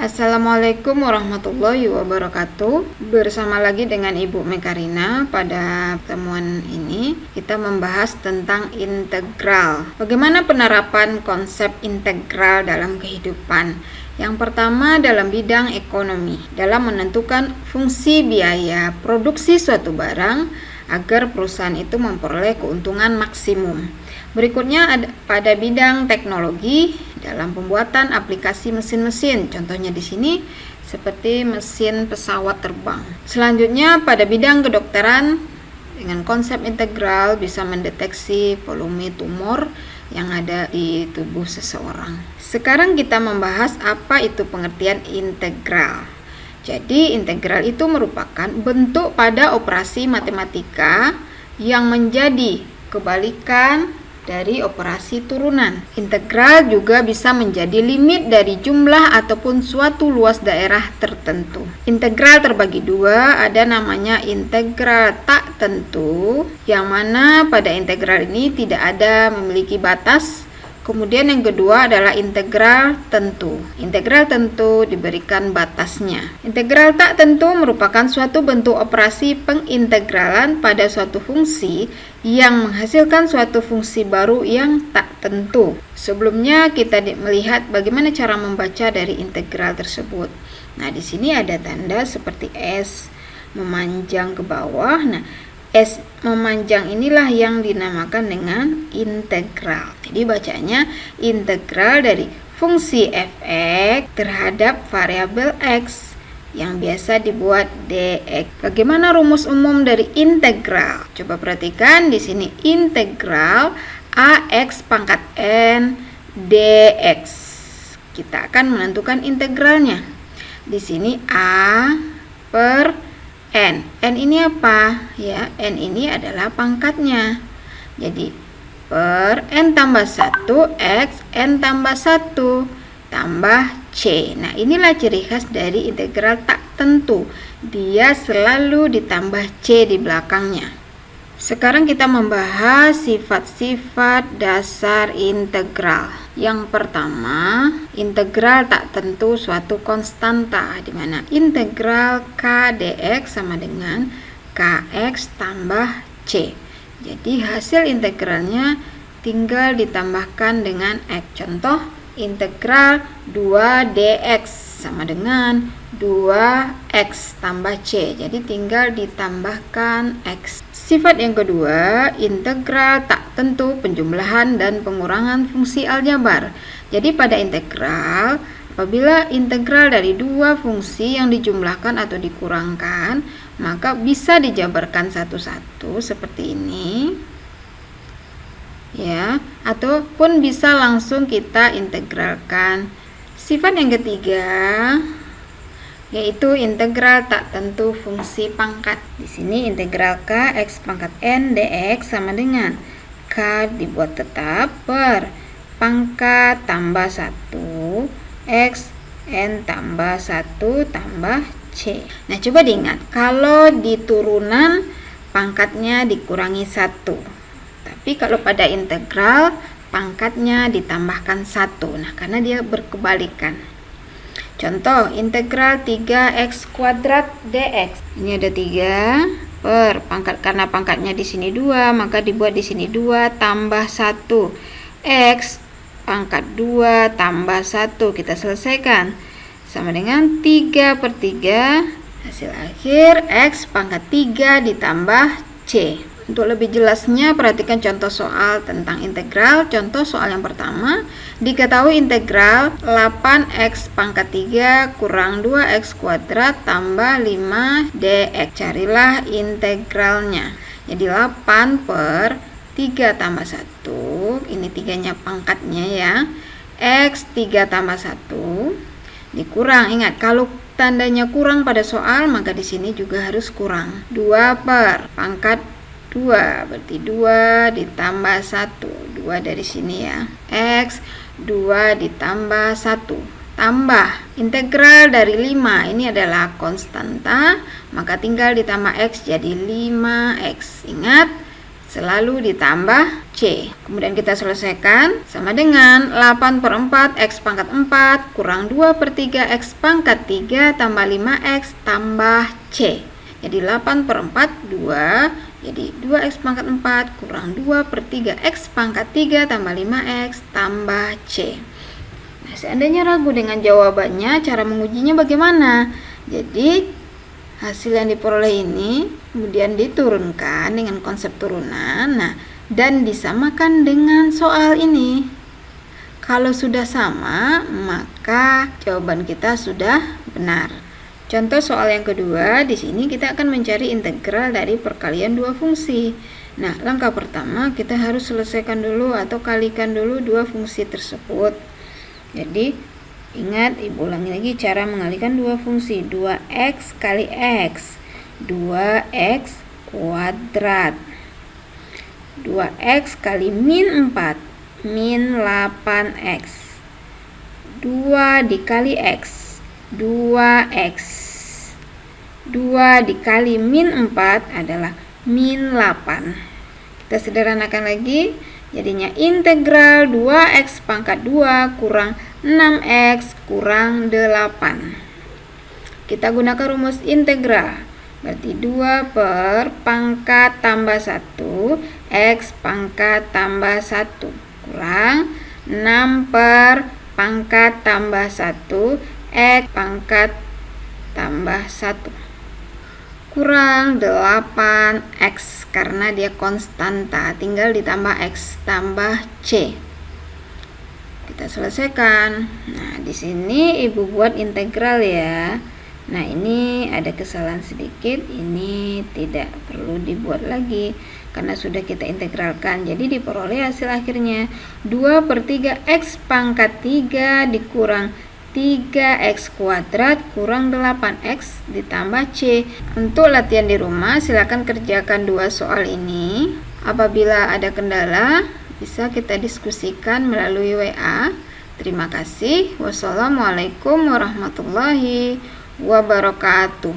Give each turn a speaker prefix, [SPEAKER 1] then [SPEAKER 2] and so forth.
[SPEAKER 1] Assalamualaikum warahmatullahi wabarakatuh. Bersama lagi dengan Ibu Mekarina. Pada pertemuan ini kita membahas tentang integral. Bagaimana penerapan konsep integral dalam kehidupan? Yang pertama, dalam bidang ekonomi, dalam menentukan fungsi biaya produksi suatu barang agar perusahaan itu memperoleh keuntungan maksimum. Berikutnya pada bidang teknologi, dalam pembuatan aplikasi mesin-mesin, contohnya di sini seperti mesin pesawat terbang. Selanjutnya pada bidang kedokteran, dengan konsep integral bisa mendeteksi volume tumor yang ada di tubuh seseorang. Sekarang kita membahas apa itu pengertian integral. Jadi integral itu merupakan bentuk pada operasi matematika yang menjadi kebalikan dari operasi turunan. Integral juga bisa menjadi limit dari jumlah ataupun suatu luas daerah tertentu. Integral terbagi dua, ada namanya integral tak tentu, yang mana pada integral ini tidak ada memiliki batas. Kemudian yang kedua adalah integral tentu. Integral tentu diberikan batasnya. Integral tak tentu merupakan suatu bentuk operasi pengintegralan pada suatu fungsi yang menghasilkan suatu fungsi baru yang tak tentu. Sebelumnya kita melihat bagaimana cara membaca dari integral tersebut. Nah, di sini ada tanda seperti S memanjang ke bawah. Nah, S memanjang inilah yang dinamakan dengan integral. Jadi bacanya integral dari fungsi f(x) terhadap variabel x yang biasa dibuat dx. Bagaimana rumus umum dari integral? Coba perhatikan di sini integral ax pangkat n dx. Kita akan menentukan integralnya. Di sini a per n. N ini apa? Ya, n ini adalah pangkatnya. Jadi per n tambah 1 x n tambah 1 tambah c. Nah, inilah ciri khas dari integral tak tentu. Dia selalu ditambah c di belakangnya. Sekarang kita membahas sifat-sifat dasar integral. Yang pertama, integral tak tentu suatu konstanta, di mana integral k dx sama dengan kx tambah c. Jadi hasil integralnya tinggal ditambahkan dengan x. Contoh, integral 2 dx sama dengan 2x tambah c. Jadi tinggal ditambahkan x. Sifat yang kedua, integral tak tentu penjumlahan dan pengurangan fungsi aljabar. Jadi pada integral, apabila integral dari dua fungsi yang dijumlahkan atau dikurangkan, maka bisa dijabarkan satu-satu seperti ini. Ya, ataupun bisa langsung kita integralkan. Sifat yang ketiga yaitu integral tak tentu fungsi pangkat. Di sini integral k x pangkat n dx sama dengan k dibuat tetap per pangkat tambah 1 x n tambah 1 tambah c. Nah, coba diingat, kalau di turunan pangkatnya dikurangi 1. Tapi kalau pada integral pangkatnya ditambahkan 1. Nah, karena dia berkebalikan. Contoh, integral 3x kuadrat dx. Ini ada 3 per pangkat, karena pangkatnya di sini 2, maka dibuat di sini 2 tambah 1. X pangkat 2 tambah 1. Kita selesaikan. Sama dengan 3 per 3. Hasil akhir x pangkat 3 ditambah c. Untuk lebih jelasnya, perhatikan contoh soal tentang integral. Contoh soal yang pertama, diketahui integral 8x pangkat 3 kurang 2x kuadrat tambah 5 dx. Carilah integralnya. Jadi 8 per 3 tambah 1, ini 3-nya pangkatnya ya, x 3 tambah 1, dikurang. Ingat, kalau tandanya kurang pada soal, maka di sini juga harus kurang. 2 per pangkat 2, berarti 2 ditambah 1, 2 dari sini ya, x 2 ditambah 1, tambah integral dari 5, ini adalah konstanta, maka tinggal ditambah x jadi 5x. Ingat, selalu ditambah C. Kemudian kita selesaikan sama dengan 8/4 X pangkat 4 kurang 2/3 X pangkat 3 tambah 5X tambah C. Jadi 8/4 2, jadi 2X pangkat 4 kurang 2/3 X pangkat 3 tambah 5X tambah C. Nah, seandainya ragu dengan jawabannya, cara mengujinya bagaimana? Jadi hasil yang diperoleh ini kemudian diturunkan dengan konsep turunan, dan disamakan dengan soal ini. Kalau sudah sama, maka jawaban kita sudah benar. Contoh soal yang kedua, di sini kita akan mencari integral dari perkalian dua fungsi. Nah, langkah pertama kita harus selesaikan dulu atau kalikan dulu dua fungsi tersebut. Jadi, ingat, Ibu ulangi lagi cara mengalikan dua fungsi. 2X kali X, 2X kuadrat. 2X kali min 4, min 8X. 2 dikali X, 2X. 2 dikali min 4 adalah min 8. Kita sederhanakan lagi, jadinya integral 2X pangkat 2 kurang 6X kurang 8. Kita gunakan rumus integral, berarti 2 per pangkat tambah 1 X pangkat tambah 1 kurang 6 per pangkat tambah 1 X pangkat tambah 1 kurang 8X, karena dia konstanta, tinggal ditambah X tambah C. Kita selesaikan. Nah, di sini Ibu buat integral ya. Nah, ini ada kesalahan sedikit, ini tidak perlu dibuat lagi karena sudah kita integralkan. Jadi diperoleh hasil akhirnya 2/3 X pangkat 3 dikurang 3X kuadrat kurang 8X ditambah C. Untuk latihan di rumah silakan kerjakan dua soal ini. Apabila ada kendala bisa kita diskusikan melalui WA. Terima kasih. Wassalamualaikum warahmatullahi wabarakatuh.